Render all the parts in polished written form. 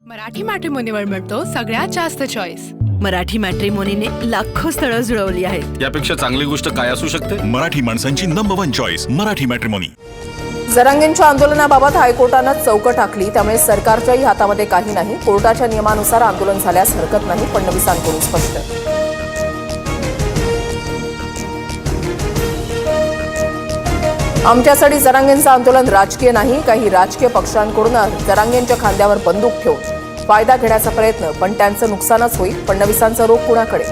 मराठी मॅट्रिमोनीवर मिळतो सगळ्यात जास्त चॉईस। मराठी मॅट्रिमोनीने लाखो स्थळं जुळवली आहेत। यापेक्षा चांगली गोष्ट काय असू शकते? मराठी माणसांची नंबर 1 चॉईस मराठी मॅट्रिमोनी। जरांगेंच्या आंदोलनाबाबत हायकोर्टानं चौकट टाकली, त्यामुळे सरकारच्याही हातामध्ये काही नाही। कोर्टाच्या नियमानुसार आंदोलन झाल्यास हरकत नाही, फडणवीसांकडून स्पष्ट। आमच्यासाठी जरांगेंचं आंदोलन राजकीय नाही, काही राजकीय पक्षांकडून जरांगेंच्या खांद्यावर बंदूक ठेवून फायदा घेण्याचा प्रयत्न, पण त्यांचं नुकसानच होईल। फडणवीसांचा रोख कुणाकडे?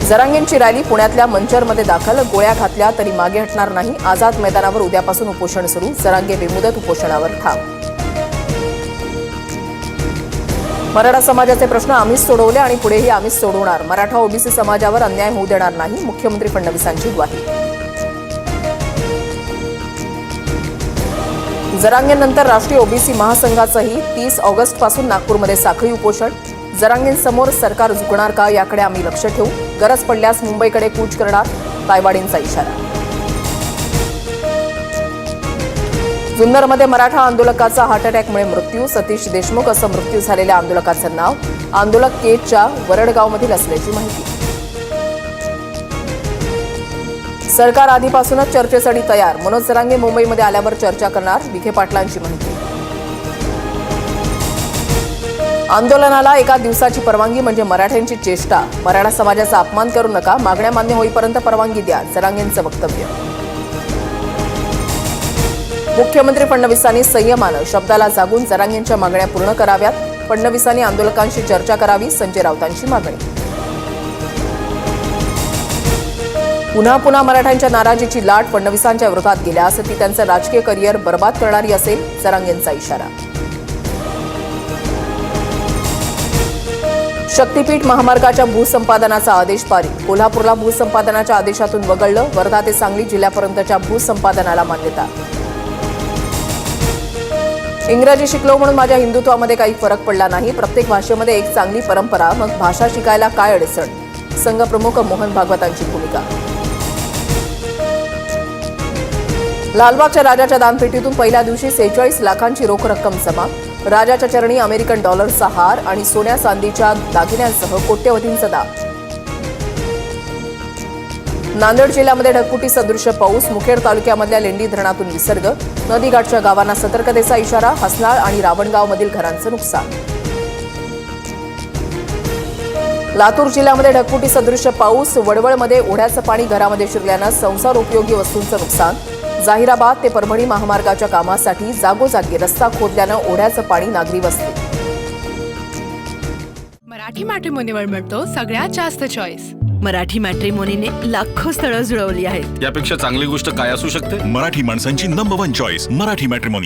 जरांगेंची रॅली पुण्यातल्या मंचरमध्ये दाखल, गोळ्या घातल्या तरी मागे हटणार नाही। आझाद मैदानावर उद्यापासून उपोषण सुरू, जरांगे बेमुदत उपोषणावर ठाम। मराठा समाजाचे प्रश्न आम्हीच सोडवले आणि पुढेही आम्हीच सोडवणार, मराठा ओबीसी समाजावर अन्याय होऊ देणार नाही, मुख्यमंत्री फडणवीसांची ग्वाही। जरांगेंनंतर राष्ट्रीय ओबीसी महासंघाचंही 30 ऑगस्टपासून नागपूरमध्ये साखळी उपोषण। जरांगेंसमोर सरकार झुकणार का याकडे आम्ही लक्ष ठेवू, गरज पडल्यास मुंबईकडे कूच करणार, तायवाडेंचा इशारा। जुन्नरमध्ये मराठा आंदोलकाचा हार्ट अटॅकमुळे मृत्यू, सतीश देशमुख असं मृत्यू झालेल्या आंदोलकाचं नाव। आंदोलक केजच्या वरडगावमधील असल्याची माहिती। सरकार आधीपासूनच चर्चेसाठी तयार, मनोज जरांगे मुंबईमध्ये आल्यावर चर्चा करणार, विखे पाटलांची माहिती। आंदोलनाला एका दिवसाची परवानगी म्हणजे मराठ्यांची चेष्टा, मराठा समाजाचा अपमान करू नका, मागण्या मान्य होईपर्यंत परवानगी द्या, जरांगेंचं वक्तव्य। मुख्यमंत्री फडणवीसांनी संयमानं शब्दाला जागून जरांगेंच्या मागण्या पूर्ण कराव्यात, फडणवीसांनी आंदोलकांशी चर्चा करावी, संजय राऊतांची मागणी। पुन्हा पुन्हा मराठ्यांच्या नाराजीची लाट फडणवीसांच्या विरोधात गेल्यास ती त्यांचं राजकीय करिअर बर्बाद करणारी असेल, जरांगेंचा इशारा। शक्तीपीठ महामार्गाच्या भूसंपादनाचा आदेश पारित, कोल्हापूरला भूसंपादनाच्या आदेशातून वगळलं, वर्धा ते सांगली जिल्ह्यापर्यंतच्या भूसंपादनाला मान्यता। इंग्रजी शिकलो म्हणून माझ्या हिंदुत्वामध्ये काही फरक पडला नाही, प्रत्येक भाषेमध्ये एक चांगली परंपरा, मग भाषा शिकायला काय अडचण, संघप्रमुख मोहन भागवतांची भूमिका। लालबागच्या राजाच्या दानपेटीतून पहिल्या दिवशी 46 लाखांची रोख रक्कम जमा, राजाच्या चरणी अमेरिकन डॉलरचा हार आणि सोन्या चांदीच्या दागिन्यांसह कोट्यवधींचा दान। नांदेड जिल्ह्यामध्ये ढगफुटी सदृश्य पाऊस, मुखेड तालुक्यामधल्या लेंडी धरणातून विसर्ग, नदीकाठच्या गावांना सतर्कतेचा इशारा, हसनाळ आणि रावणगावमधील घरांचं नुकसान। लातूर जिल्ह्यामध्ये ढगफुटी सदृश्य पाऊस, वडवळमध्ये ओढ्याचं पाणी घरामध्ये शिरल्यानं संसार उपयोगी वस्तूंचं नुकसान। जाहिराबाद ते परभणी महामार्गाच्या कामासाठी जागोजागी रस्ता खोदल्यानं ओढ्याचं पाणी नागरी वस्ती। मराठी मॅट्रिमोनीवर मिळतो सगळ्यात जास्त चॉईस। मराठी मॅट्रिमोनीने लाखो स्थळं जुळवली आहेत। यापेक्षा चांगली गोष्ट काय असू शकते? मराठी माणसांची नंबर 1 चॉईस मराठी मॅट्रिमोनी।